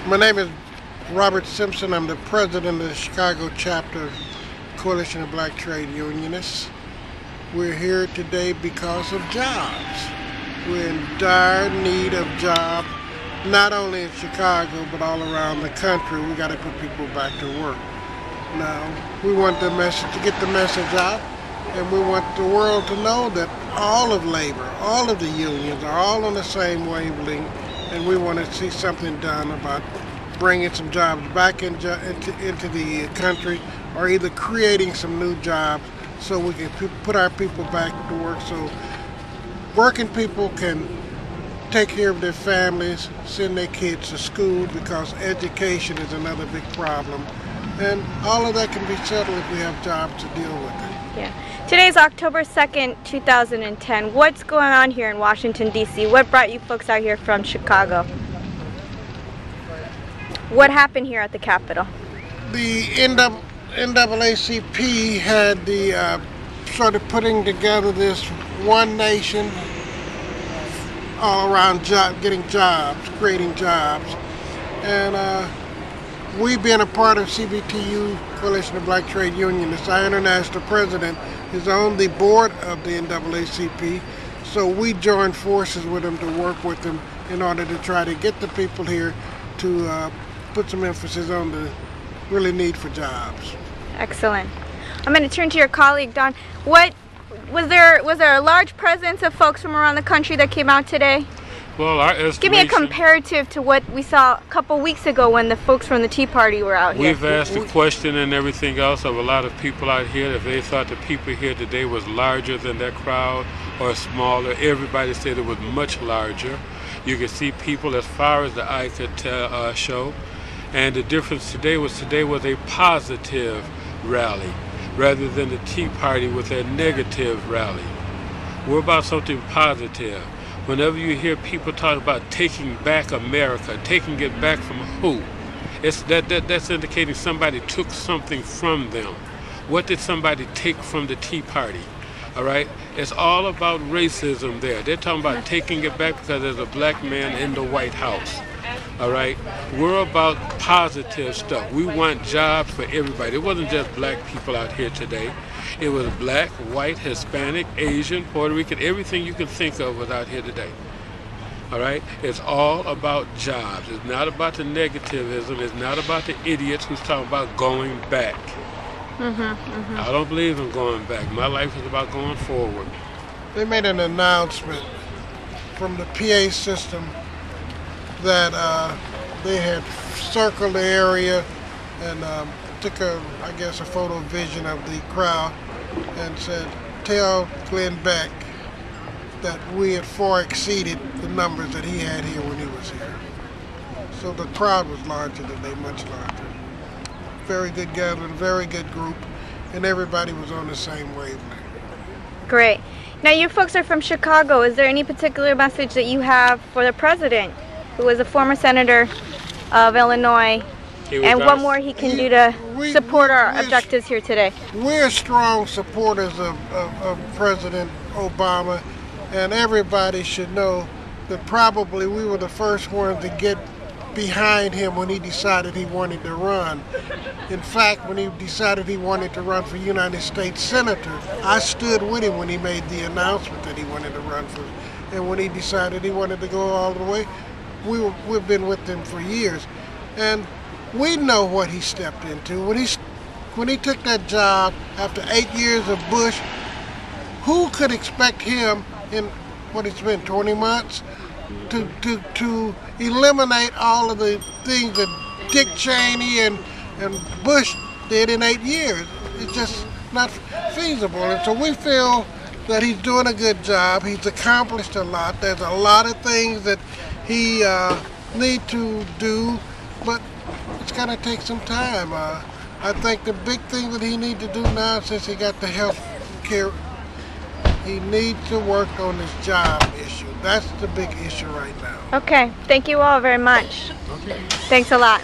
My name is Robert Simpson. I'm the president of the Chicago chapter Coalition of Black Trade Unionists. We're here today because of jobs. We're in dire need of jobs, not only in Chicago, but all around the country. We got to put people back to work. Now, we want the message to get the message out, and we want the world to know that all of labor, all of the unions are all on the same wavelength, and we want to see something done about bringing some jobs back into the country, or either creating some new jobs so we can put our people back to work, so working people can take care of their families, send their kids to school, because education is another big problem. And all of that can be settled if we have jobs to deal with it. Yeah. Today's October 2nd, 2010. What's going on here in Washington, D.C.? What brought you folks out here from Chicago? What happened here at the Capitol? The NAACP had started putting together this one nation all around getting jobs, creating jobs. And we, being a part of CBTU, Coalition of Black Trade Unionists, our international president is on the board of the NAACP, so we joined forces with them to work with them in order to try to get the people here to put some emphasis on the really need for jobs. Excellent. I'm going to turn to your colleague, Don. Was there a large presence of folks from around the country that came out today? Well, our estimation, give me a comparative to what we saw a couple weeks ago when the folks from the Tea Party were out here. We've asked the question and everything else of a lot of people out here if they thought the people here today was larger than that crowd or smaller. Everybody said it was much larger. You could see people as far as the eye could show. And the difference today was a positive rally rather than the Tea Party with a negative rally. We're about something positive. Whenever you hear people talk about taking back America, taking it back from who? That's indicating somebody took something from them. What did somebody take from the Tea Party? All right? It's all about racism there. They're talking about taking it back because there's a black man in the White House. All right? We're about positive stuff. We want jobs for everybody. It wasn't just black people out here today. It was black, white, Hispanic, Asian, Puerto Rican, everything you can think of was out here today. All right? It's all about jobs. It's not about the negativism. It's not about the idiots who's talking about going back. I don't believe in going back. My life is about going forward. They made an announcement from the PA system that they had circled the area and took a photo vision of the crowd and said, tell Glenn Beck that we had far exceeded the numbers that he had here when he was here. So the crowd was larger today, much larger. Very good gathering, very good group, and everybody was on the same wavelength. Great. Now you folks are from Chicago. Is there any particular message that you have for the president, who is a former senator of Illinois, and what more he can do to support our objectives here today? We're strong supporters of President Obama, and everybody should know that probably we were the first ones to get behind him when he decided he wanted to run. In fact, when he decided he wanted to run for United States Senator, I stood with him when he made the announcement that he wanted to run for, and when he decided he wanted to go all the way, we've been with him for years. And we know what he stepped into. When he took that job after 8 years of Bush, who could expect him in, what it's been, 20 months, to eliminate all of the things that Dick Cheney and Bush did in 8 years? It's just not feasible. And so we feel that he's doing a good job. He's accomplished a lot. There's a lot of things that he need to do, but it's going to take some time. I think the big thing that he needs to do now, since he got the health care, he needs to work on this job issue. That's the big issue right now. Okay, thank you all very much. Okay. Thanks a lot.